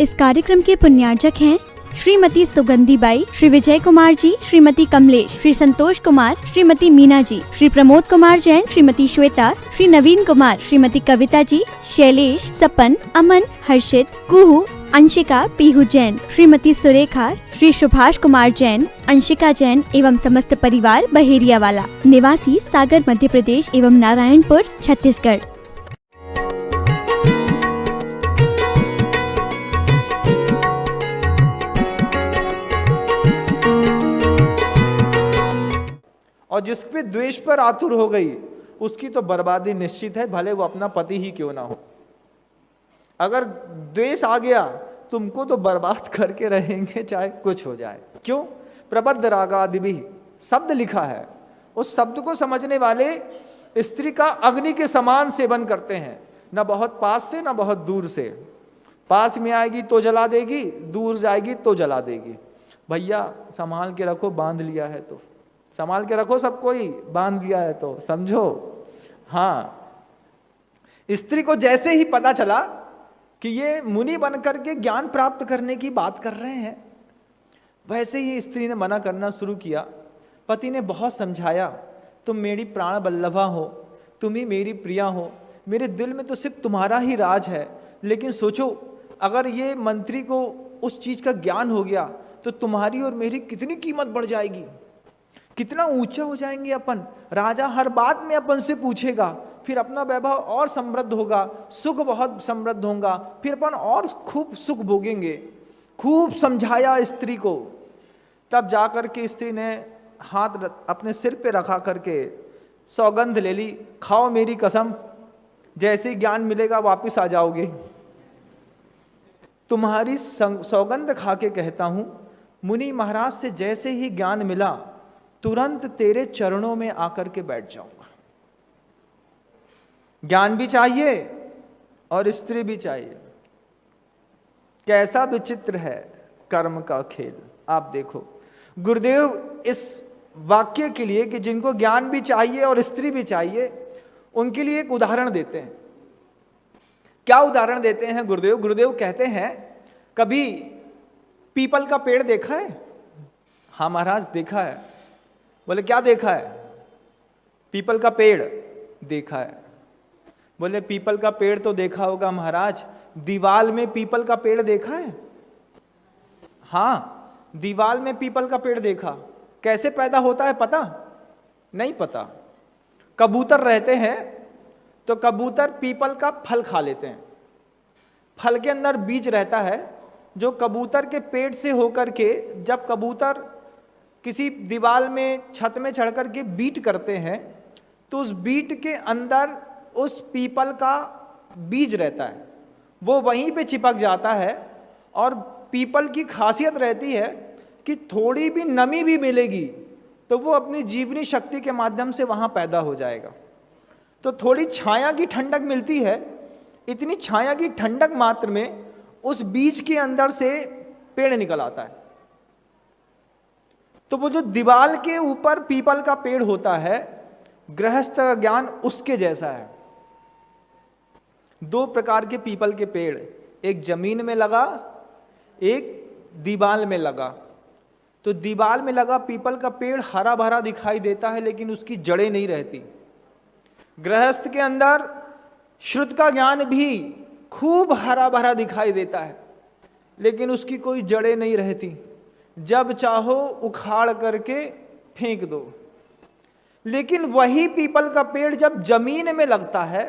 इस कार्यक्रम के पुण्यार्जक हैं श्रीमती सुगंधी बाई, श्री विजय कुमार जी, श्रीमती कमलेश, श्री संतोष कुमार, श्रीमती मीना जी, श्री प्रमोद कुमार जैन, श्रीमती श्वेता, श्री नवीन कुमार, श्रीमती कविता जी, शैलेश, सपन, अमन, हर्षित, कुहू, अंशिका, पीहू जैन, श्रीमती सुरेखा, श्री सुभाष कुमार जैन, अंशिका जैन एवं समस्त परिवार बहेरिया वाला, निवासी सागर मध्य प्रदेश एवं नारायणपुर छत्तीसगढ़। और जिस पे द्वेष पर आतुर हो गई उसकी तो बर्बादी निश्चित है, भले वो अपना पति ही क्यों ना हो। अगर द्वेष आ गया तुमको तो बर्बाद करके रहेंगे चाहे कुछ हो जाए। क्यों? प्रबद्ध रागादिभि शब्द लिखा है, उस शब्द को समझने वाले स्त्री का अग्नि के समान सेवन करते हैं, ना बहुत पास से ना बहुत दूर से। पास में आएगी तो जला देगी, दूर जाएगी तो जला देगी। भैया संभाल के रखो, बांध लिया है तो संभाल के रखो, सबको ही बांध लिया है तो समझो। हाँ, स्त्री को जैसे ही पता चला कि ये मुनि बनकर के ज्ञान प्राप्त करने की बात कर रहे हैं, वैसे ही स्त्री ने मना करना शुरू किया। पति ने बहुत समझाया, तुम मेरी प्राण बल्लभा हो, तुम ही मेरी प्रिया हो, मेरे दिल में तो सिर्फ तुम्हारा ही राज है। लेकिन सोचो, अगर ये मंत्री को उस चीज का ज्ञान हो गया तो तुम्हारी और मेरी कितनी कीमत बढ़ जाएगी, कितना ऊंचा हो जाएंगे अपन। राजा हर बात में अपन से पूछेगा, फिर अपना वैभव और समृद्ध होगा, सुख बहुत समृद्ध होगा, फिर अपन और खूब सुख भोगेंगे। खूब समझाया स्त्री को, तब जाकर के स्त्री ने हाथ अपने सिर पे रखा करके सौगंध ले ली, खाओ मेरी कसम, जैसे ही ज्ञान मिलेगा वापिस आ जाओगे। तुम्हारी सौगंध खा के कहता हूं, मुनि महाराज से जैसे ही ज्ञान मिला तुरंत तेरे चरणों में आकर के बैठ जाऊंगा। ज्ञान भी चाहिए और स्त्री भी चाहिए। कैसा विचित्र है कर्म का खेल। आप देखो, गुरुदेव इस वाक्य के लिए कि जिनको ज्ञान भी चाहिए और स्त्री भी चाहिए, उनके लिए एक उदाहरण देते हैं। क्या उदाहरण देते हैं गुरुदेव? गुरुदेव कहते हैं, कभी पीपल का पेड़ देखा है? हाँ महाराज देखा है। बोले क्या देखा है? पीपल का पेड़ देखा है। बोले पीपल का पेड़ तो देखा होगा महाराज, दीवाल में पीपल का पेड़ देखा है? हाँ, दीवाल में पीपल का पेड़ देखा। कैसे पैदा होता है पता? नहीं पता। कबूतर रहते हैं तो कबूतर पीपल का फल खा लेते हैं। फल के अंदर बीज रहता है, जो कबूतर के पेट से होकर के जब कबूतर किसी दीवार में छत में चढ़ कर के बीट करते हैं तो उस बीट के अंदर उस पीपल का बीज रहता है, वो वहीं पे चिपक जाता है। और पीपल की खासियत रहती है कि थोड़ी भी नमी भी मिलेगी तो वो अपनी जीवनी शक्ति के माध्यम से वहाँ पैदा हो जाएगा। तो थोड़ी छाया की ठंडक मिलती है, इतनी छाया की ठंडक मात्र में उस बीज के अंदर से पेड़ निकल आता है। तो वो जो दीवाल के ऊपर पीपल का पेड़ होता है, गृहस्थ का ज्ञान उसके जैसा है। दो प्रकार के पीपल के पेड़, एक जमीन में लगा, एक दीवाल में लगा। तो दीवाल में लगा पीपल का पेड़ हरा भरा दिखाई देता है, लेकिन उसकी जड़ें नहीं रहती। गृहस्थ के अंदर श्रुत का ज्ञान भी खूब हरा भरा दिखाई देता है, लेकिन उसकी कोई जड़ें नहीं रहती। जब चाहो उखाड़ करके फेंक दो। लेकिन वही पीपल का पेड़ जब जमीन में लगता है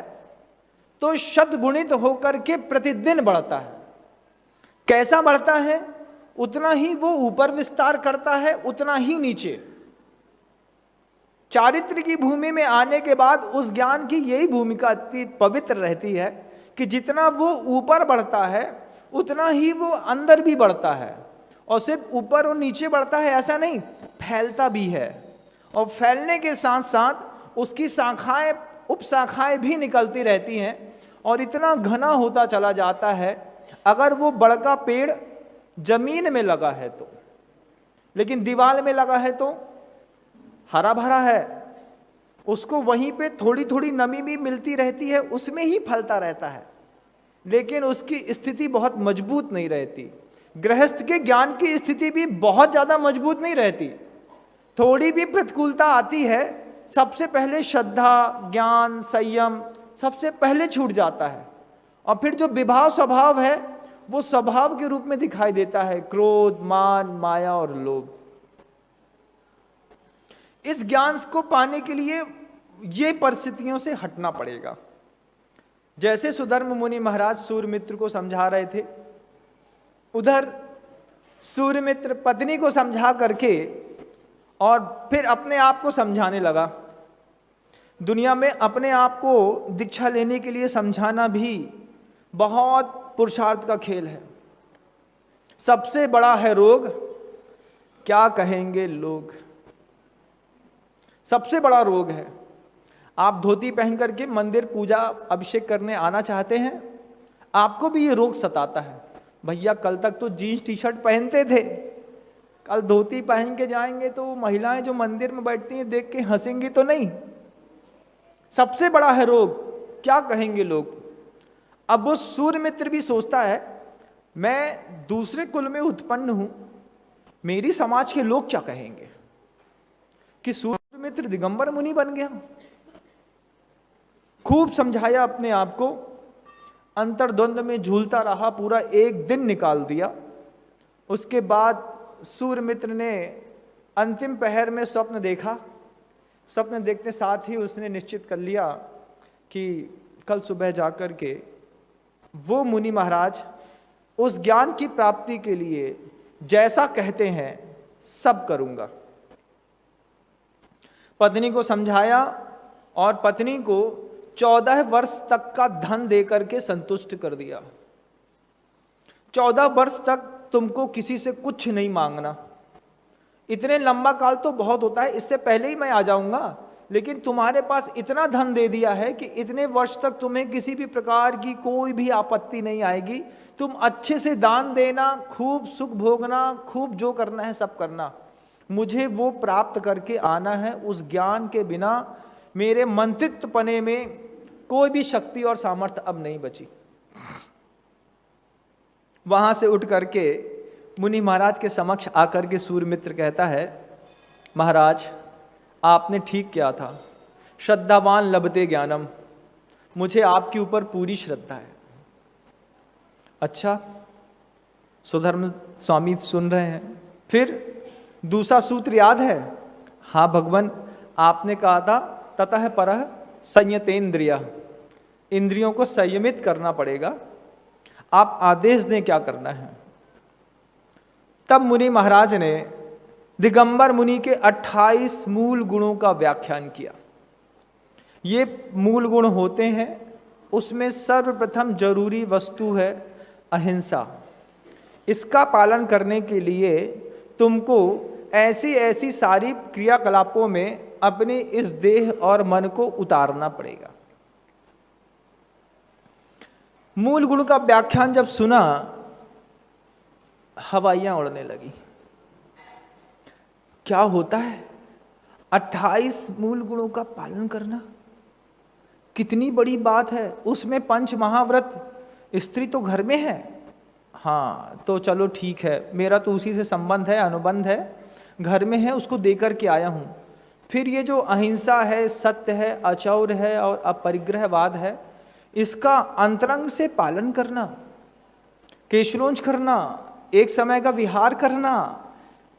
तो शतगुणित होकर के प्रतिदिन बढ़ता है। कैसा बढ़ता है? उतना ही वो ऊपर विस्तार करता है, उतना ही नीचे। चारित्र की भूमि में आने के बाद उस ज्ञान की यही भूमिका अति पवित्र रहती है कि जितना वो ऊपर बढ़ता है उतना ही वो अंदर भी बढ़ता है। और सिर्फ ऊपर और नीचे बढ़ता है ऐसा नहीं, फैलता भी है। और फैलने के साथ साथ उसकी शाखाएं, उपशाखाएं भी निकलती रहती हैं और इतना घना होता चला जाता है। अगर वो बड़का पेड़ जमीन में लगा है तो, लेकिन दीवार में लगा है तो हरा भरा है, उसको वहीं पे थोड़ी थोड़ी नमी भी मिलती रहती है, उसमें ही फलता रहता है। लेकिन उसकी स्थिति बहुत मजबूत नहीं रहती। गृहस्थ के ज्ञान की स्थिति भी बहुत ज़्यादा मजबूत नहीं रहती। थोड़ी भी प्रतिकूलता आती है, सबसे पहले श्रद्धा, ज्ञान, संयम सबसे पहले छूट जाता है, और फिर जो विभाव स्वभाव है वो स्वभाव के रूप में दिखाई देता है, क्रोध, मान, माया और लोभ। इस ज्ञान को पाने के लिए ये परिस्थितियों से हटना पड़ेगा। जैसे सुधर्म मुनि महाराज सूर्यमित्र को समझा रहे थे, उधर सूर्यमित्र पत्नी को समझा करके और फिर अपने आप को समझाने लगा। दुनिया में अपने आप को दीक्षा लेने के लिए समझाना भी बहुत पुरुषार्थ का खेल है। सबसे बड़ा है रोग, क्या कहेंगे लोग। सबसे बड़ा रोग है। आप धोती पहन करके मंदिर पूजा अभिषेक करने आना चाहते हैं, आपको भी ये रोग सताता है, भैया कल तक तो जीन्स टी शर्ट पहनते थे, कल धोती पहन के जाएंगे तो महिलाएं जो मंदिर में बैठती हैं देख के हंसेंगी तो नहीं। सबसे बड़ा है रोग, क्या कहेंगे लोग। अब वो सूर्यमित्र भी सोचता है, मैं दूसरे कुल में उत्पन्न हूं, मेरी समाज के लोग क्या कहेंगे कि सूर्यमित्र दिगंबर मुनि बन गया। खूब समझाया अपने आप को, अंतर्द्वंद में झूलता रहा, पूरा एक दिन निकाल दिया। उसके बाद सूर्यमित्र ने अंतिम पहर में स्वप्न देखा। स्वप्न देखते साथ ही उसने निश्चित कर लिया कि कल सुबह जाकर के वो मुनि महाराज उस ज्ञान की प्राप्ति के लिए जैसा कहते हैं सब करूंगा। पत्नी को समझाया और पत्नी को 14 वर्ष तक का धन देकर के संतुष्ट कर दिया। 14 वर्ष तक तुमको किसी से कुछ नहीं मांगना। इतने लंबा काल तो बहुत होता है, इससे पहले ही मैं आ जाऊंगा, लेकिन तुम्हारे पास इतना धन दे दिया है कि इतने वर्ष तक तुम्हें किसी भी प्रकार की कोई भी आपत्ति नहीं आएगी। तुम अच्छे से दान देना, खूब सुख भोगना, खूब जो करना है सब करना। मुझे वो प्राप्त करके आना है। उस ज्ञान के बिना मेरे मंत्रित्व पने में कोई भी शक्ति और सामर्थ्य अब नहीं बची। वहां से उठ करके मुनि महाराज के समक्ष आकर के सूर्यमित्र कहता है, महाराज आपने ठीक किया था, श्रद्धावान लभते ज्ञानम, मुझे आपके ऊपर पूरी श्रद्धा है। अच्छा, सुधर्म स्वामी सुन रहे हैं। फिर दूसरा सूत्र याद है? हाँ भगवान, आपने कहा था ततः परः संयतेन्द्रिया, इंद्रियों को संयमित करना पड़ेगा। आप आदेश दें क्या करना है। तब मुनि महाराज ने दिगंबर मुनि के 28 मूल गुणों का व्याख्यान किया। ये मूल गुण होते हैं, उसमें सर्वप्रथम जरूरी वस्तु है अहिंसा। इसका पालन करने के लिए तुमको ऐसी ऐसी सारी क्रियाकलापों में अपने इस देह और मन को उतारना पड़ेगा। मूल गुण का व्याख्यान जब सुना, हवाइयां उड़ने लगी। क्या होता है 28 मूल गुणों का पालन करना, कितनी बड़ी बात है। उसमें पंच महाव्रत, स्त्री तो घर में है, हाँ तो चलो ठीक है, मेरा तो उसी से संबंध है, अनुबंध है, घर में है, उसको देकर के आया हूं। फिर ये जो अहिंसा है, सत्य है, अचौर है और अपरिग्रहवाद है, इसका अंतरंग से पालन करना, केशलोंच करना, एक समय का विहार करना,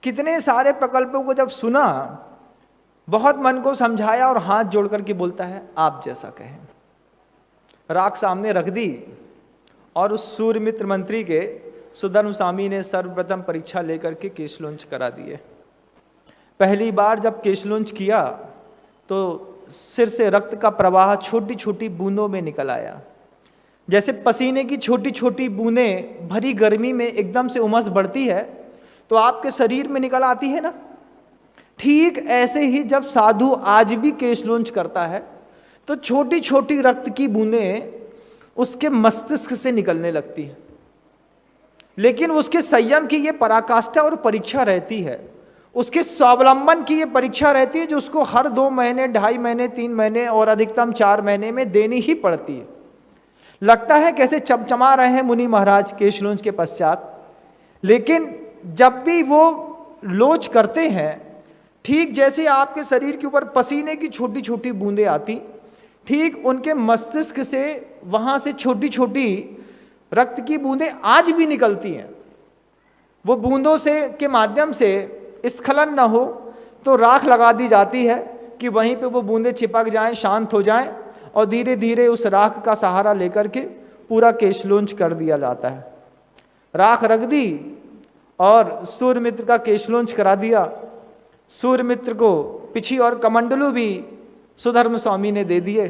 कितने सारे प्रकल्पों को जब सुना, बहुत मन को समझाया और हाथ जोड़ करके बोलता है आप जैसा कहें। राख सामने रख दी और उस सूर्यमित्र मंत्री के सुधर्म स्वामी ने सर्वप्रथम परीक्षा लेकर के केशलोंच करा दिए। पहली बार जब केशलोंच किया तो सिर से रक्त का प्रवाह छोटी छोटी बूंदों में निकल आया। जैसे पसीने की छोटी छोटी बूंदें भरी गर्मी में एकदम से उमस बढ़ती है तो आपके शरीर में निकल आती है ना, ठीक ऐसे ही जब साधु आज भी केशलोंच करता है तो छोटी छोटी रक्त की बूंदें उसके मस्तिष्क से निकलने लगती है। लेकिन उसके संयम की ये पराकाष्ठा और परीक्षा रहती है, उसके स्वावलंबन की ये परीक्षा रहती है, जो उसको हर 2 महीने, 2.5 महीने, 3 महीने और अधिकतम 4 महीने में देनी ही पड़ती है। लगता है कैसे चमचमा रहे हैं मुनि महाराज केशलोच के पश्चात, लेकिन जब भी वो लोच करते हैं, ठीक जैसे आपके शरीर के ऊपर पसीने की छोटी छोटी बूंदें आती, ठीक उनके मस्तिष्क से वहां से छोटी छोटी रक्त की बूंदें आज भी निकलती हैं। वो बूंदों से के माध्यम से स्खलन न हो तो राख लगा दी जाती है कि वहीं पे वो बूंदें चिपक जाएं, शांत हो जाएं, और धीरे धीरे उस राख का सहारा लेकर के पूरा केशलोच कर दिया जाता है। राख रख दी और सूर्यमित्र का केशलोच करा दिया। सूर्यमित्र को पिछी और कमंडलू भी सुधर्म स्वामी ने दे दिए।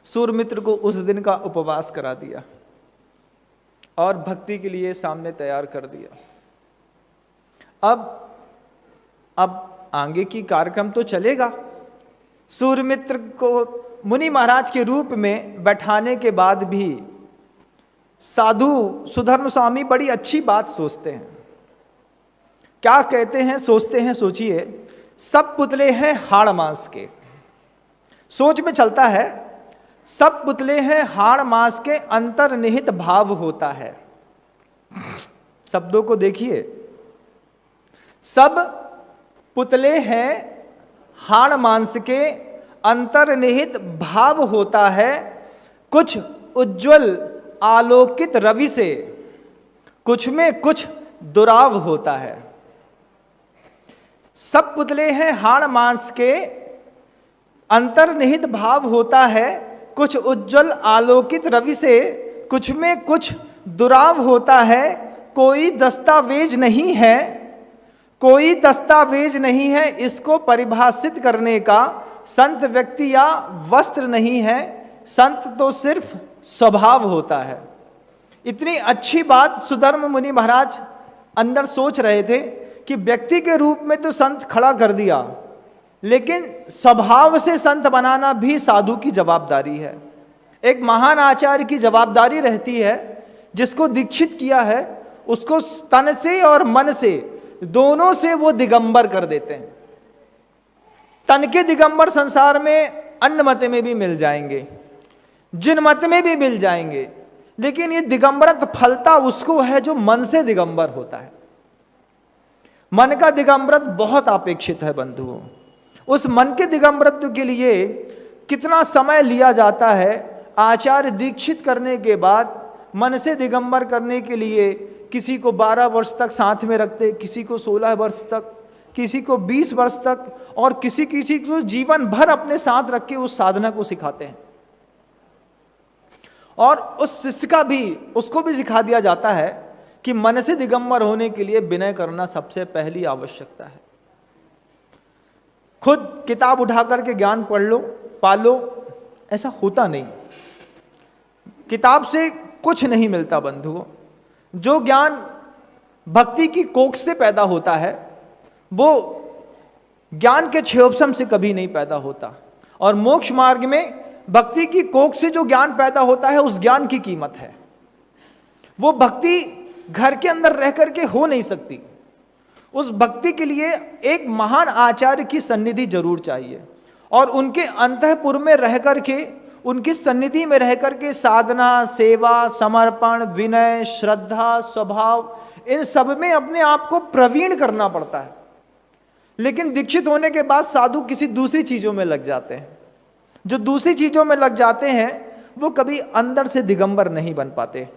सूर्यमित्र को उस दिन का उपवास करा दिया और भक्ति के लिए सामने तैयार कर दिया। अब आगे की कार्यक्रम तो चलेगा। सूर्यमित्र को मुनि महाराज के रूप में बैठाने के बाद भी साधु सुधर्म स्वामी बड़ी अच्छी बात सोचते हैं। क्या कहते हैं, सोचते हैं, सोचिए, सब पुतले हैं हाड़ मांस के। सोच में चलता है सब पुतले हैं हाड़ मांस के, अंतर्निहित भाव होता है। शब्दों को देखिए, सब पुतले हैं हाड़ मांस के, अंतर्निहित भाव होता है, कुछ उज्जवल आलोकित रवि से, कुछ में कुछ दुराव होता है। सब पुतले हैं हाड़ मांस के, अंतर्निहित भाव होता है, कुछ उज्जवल आलोकित रवि से, कुछ में कुछ दुराव होता है। कोई दस्तावेज नहीं है, कोई दस्तावेज नहीं है इसको परिभाषित करने का, संत व्यक्ति या वस्त्र नहीं है, संत तो सिर्फ स्वभाव होता है। इतनी अच्छी बात सुधर्म मुनि महाराज अंदर सोच रहे थे कि व्यक्ति के रूप में तो संत खड़ा कर दिया, लेकिन स्वभाव से संत बनाना भी साधु की जवाबदारी है। एक महान आचार्य की जवाबदारी रहती है, जिसको दीक्षित किया है उसको तन से और मन से, दोनों से वो दिगंबर कर देते हैं। तन के दिगंबर संसार में अन्य मत में भी मिल जाएंगे, जिन मत में भी मिल जाएंगे, लेकिन ये दिगंबरत्व फलता उसको है जो मन से दिगंबर होता है। मन का दिगंबरत्व बहुत अपेक्षित है बंधुओं। उस मन के दिगंबरत्व के लिए कितना समय लिया जाता है। आचार्य दीक्षित करने के बाद मन से दिगंबर करने के लिए किसी को 12 वर्ष तक साथ में रखते, किसी को 16 वर्ष तक, किसी को 20 वर्ष तक, और किसी किसी को जीवन भर अपने साथ रख के उस साधना को सिखाते हैं। और उस शिष्य का भी, उसको भी सिखा दिया जाता है कि मन से दिगंबर होने के लिए विनय करना सबसे पहली आवश्यकता है। खुद किताब उठा करके ज्ञान पढ़ लो, पालो, ऐसा होता नहीं। किताब से कुछ नहीं मिलता बंधुओं। जो ज्ञान भक्ति की कोख से पैदा होता है वो ज्ञान के क्षयोपशम से कभी नहीं पैदा होता। और मोक्ष मार्ग में भक्ति की कोख से जो ज्ञान पैदा होता है उस ज्ञान की कीमत है। वो भक्ति घर के अंदर रह करके हो नहीं सकती। उस भक्ति के लिए एक महान आचार्य की सन्निधि जरूर चाहिए, और उनके अंतःपुर में रह करके, उनकी सन्निधि में रह करके साधना, सेवा, समर्पण, विनय, श्रद्धा, स्वभाव, इन सब में अपने आप को प्रवीण करना पड़ता है। लेकिन दीक्षित होने के बाद साधु किसी दूसरी चीजों में लग जाते हैं। जो दूसरी चीजों में लग जाते हैं वो कभी अंदर से दिगंबर नहीं बन पाते।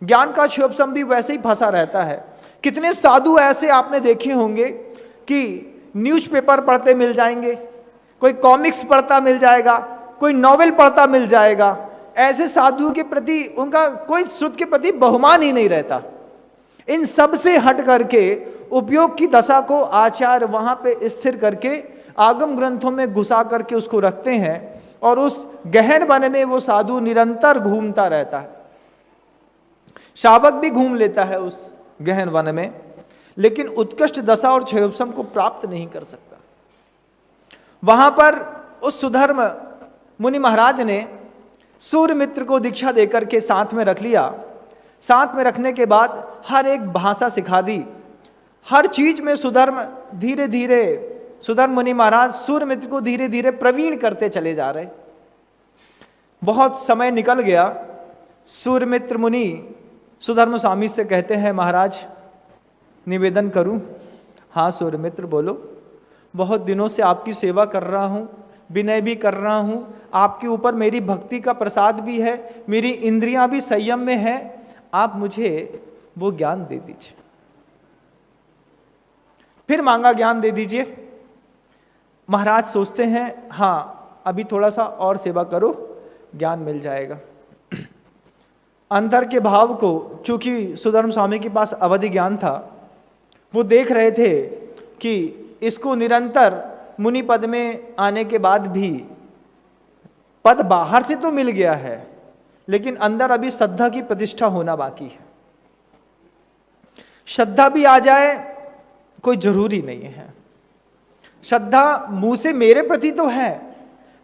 ज्ञान का क्षोभसम भी वैसे ही फंसा रहता है। कितने साधु ऐसे आपने देखे होंगे कि न्यूज़पेपर पढ़ते मिल जाएंगे, कोई कॉमिक्स पढ़ता मिल जाएगा, कोई नॉवेल पढ़ता मिल जाएगा। ऐसे साधुओं के प्रति उनका कोई श्रुत के प्रति बहुमान ही नहीं रहता। इन सब से हट करके उपयोग की दशा को आचार्य वहां पे स्थिर करके आगम ग्रंथों में घुसा करके उसको रखते हैं, और उस गहन वन में वो साधु निरंतर घूमता रहता है। शावक भी घूम लेता है उस गहन वन में, लेकिन उत्कृष्ट दशा और क्षयोपशम को प्राप्त नहीं कर सकता। वहां पर उस सुधर्म मुनि महाराज ने सूर्यमित्र को दीक्षा देकर के साथ में रख लिया। साथ में रखने के बाद हर एक भाषा सिखा दी, हर चीज में सुधर्म धीरे धीरे, सुधर्म मुनि महाराज सूर्यमित्र को धीरे धीरे प्रवीण करते चले जा रहे। बहुत समय निकल गया। सूर्यमित्र मुनि सुधर्म स्वामी से कहते हैं, महाराज निवेदन करूं? हाँ सूर्यमित्र बोलो। बहुत दिनों से आपकी सेवा कर रहा हूं, विनय भी कर रहा हूं, आपके ऊपर मेरी भक्ति का प्रसाद भी है, मेरी इंद्रियां भी संयम में है, आप मुझे वो ज्ञान दे दीजिए। फिर मांगा ज्ञान दे दीजिए। महाराज सोचते हैं, हाँ अभी थोड़ा सा और सेवा करो, ज्ञान मिल जाएगा। अंतर के भाव को, चूंकि सुधर्म स्वामी के पास अवधि ज्ञान था, वो देख रहे थे कि इसको निरंतर मुनि पद में आने के बाद भी पद बाहर से तो मिल गया है, लेकिन अंदर अभी श्रद्धा की प्रतिष्ठा होना बाकी है। श्रद्धा भी आ जाए कोई जरूरी नहीं है। श्रद्धा मुंह से मेरे प्रति तो है,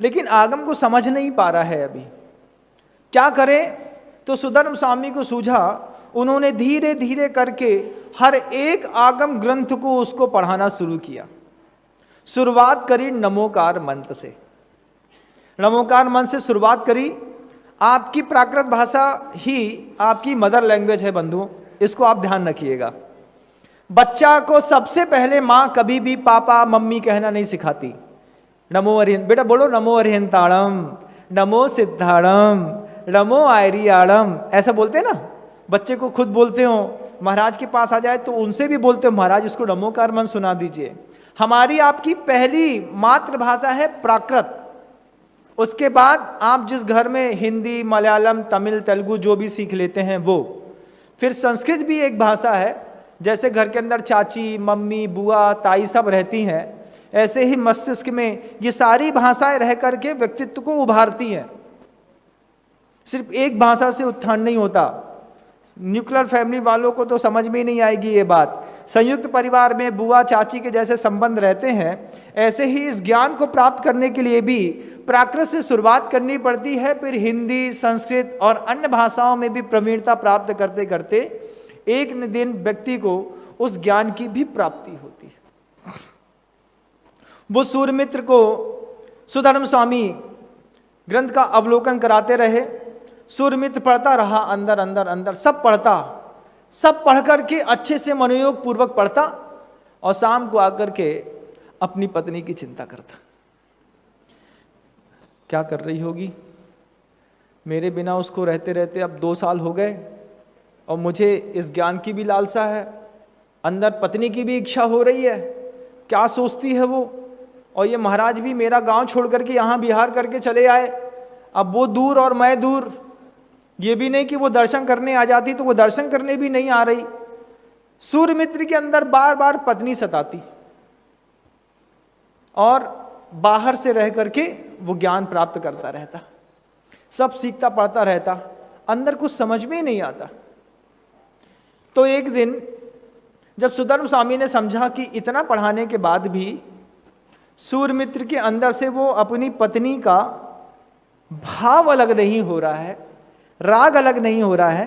लेकिन आगम को समझ नहीं पा रहा है अभी, क्या करें? तो सुधर्म स्वामी को सूझा, उन्होंने धीरे धीरे करके हर एक आगम ग्रंथ को उसको पढ़ाना शुरू किया। शुरुआत करी नमोकार मंत्र से। नमोकार मंत्र से शुरुआत करी। आपकी प्राकृत भाषा ही आपकी मदर लैंग्वेज है बंधुओं, इसको आप ध्यान रखिएगा। बच्चा को सबसे पहले माँ कभी भी पापा मम्मी कहना नहीं सिखाती। नमो अरिहंत, बेटा बोलो नमो अरिहंताणम, नमो सिद्धाणम, नमो आयरियाणम, ऐसा बोलते हैं ना। बच्चे को खुद बोलते हो, महाराज के पास आ जाए तो उनसे भी बोलते हो, महाराज इसको नमोकार मंत्र सुना दीजिए। हमारी आपकी पहली मातृभाषा है प्राकृत। उसके बाद आप जिस घर में हिंदी, मलयालम, तमिल, तेलुगु जो भी सीख लेते हैं वो, फिर संस्कृत भी एक भाषा है। जैसे घर के अंदर चाची, मम्मी, बुआ, ताई सब रहती हैं, ऐसे ही मस्तिष्क में ये सारी भाषाएं रह करके व्यक्तित्व को उभारती हैं। सिर्फ एक भाषा से उत्थान नहीं होता। न्यूक्लियर फैमिली वालों को तो समझ में ही नहीं आएगी ये बात। संयुक्त परिवार में बुआ चाची के जैसे संबंध रहते हैं, ऐसे ही इस ज्ञान को प्राप्त करने के लिए भी प्राकृत से शुरुआत करनी पड़ती है। फिर हिंदी, संस्कृत और अन्य भाषाओं में भी प्रवीणता प्राप्त करते करते एक दिन व्यक्ति को उस ज्ञान की भी प्राप्ति होती है। वो सूर्यमित्र को सुधर्म स्वामी ग्रंथ का अवलोकन कराते रहे। सूर्यमित्र पढ़ता रहा, अंदर अंदर अंदर सब पढ़ता, सब पढ़ करके अच्छे से मनोयोग पूर्वक पढ़ता, और शाम को आकर के अपनी पत्नी की चिंता करता। क्या कर रही होगी, मेरे बिना उसको रहते रहते अब 2 साल हो गए, और मुझे इस ज्ञान की भी लालसा है, अंदर पत्नी की भी इच्छा हो रही है, क्या सोचती है वो। और ये महाराज भी मेरा गांव छोड़ करके यहाँ बिहार करके चले आए, अब वो दूर और मैं दूर। ये भी नहीं कि वो दर्शन करने आ जाती, तो वो दर्शन करने भी नहीं आ रही। सूर्यमित्र के अंदर बार बार पत्नी सताती, और बाहर से रह करके वो ज्ञान प्राप्त करता रहता, सब सीखता पढ़ता रहता, अंदर कुछ समझ में ही नहीं आता। तो एक दिन जब सुधर्म स्वामी ने समझा कि इतना पढ़ाने के बाद भी सूर्यमित्र के अंदर से वो अपनी पत्नी का भाव अलग नहीं हो रहा है, राग अलग नहीं हो रहा है,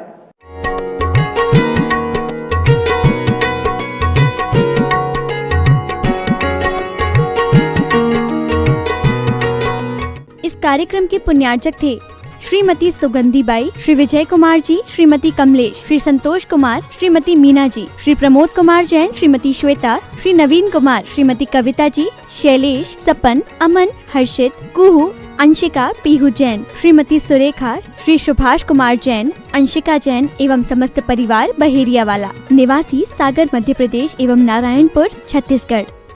इस कार्यक्रम के पुण्यार्चक थे श्रीमती सुगंधी बाई, श्री विजय कुमार जी, श्रीमती कमलेश, श्री संतोष कुमार, श्रीमती मीना जी, श्री प्रमोद कुमार जैन, श्रीमती श्वेता, श्री नवीन कुमार, श्रीमती कविता जी, शैलेश, सपन, अमन, हर्षित, कुहू, अंशिका, पीहू जैन, श्रीमती सुरेखा, श्री सुभाष कुमार जैन, अंशिका जैन एवं समस्त परिवार बहेरिया वाला, निवासी सागर मध्य प्रदेश एवं नारायणपुर छत्तीसगढ़।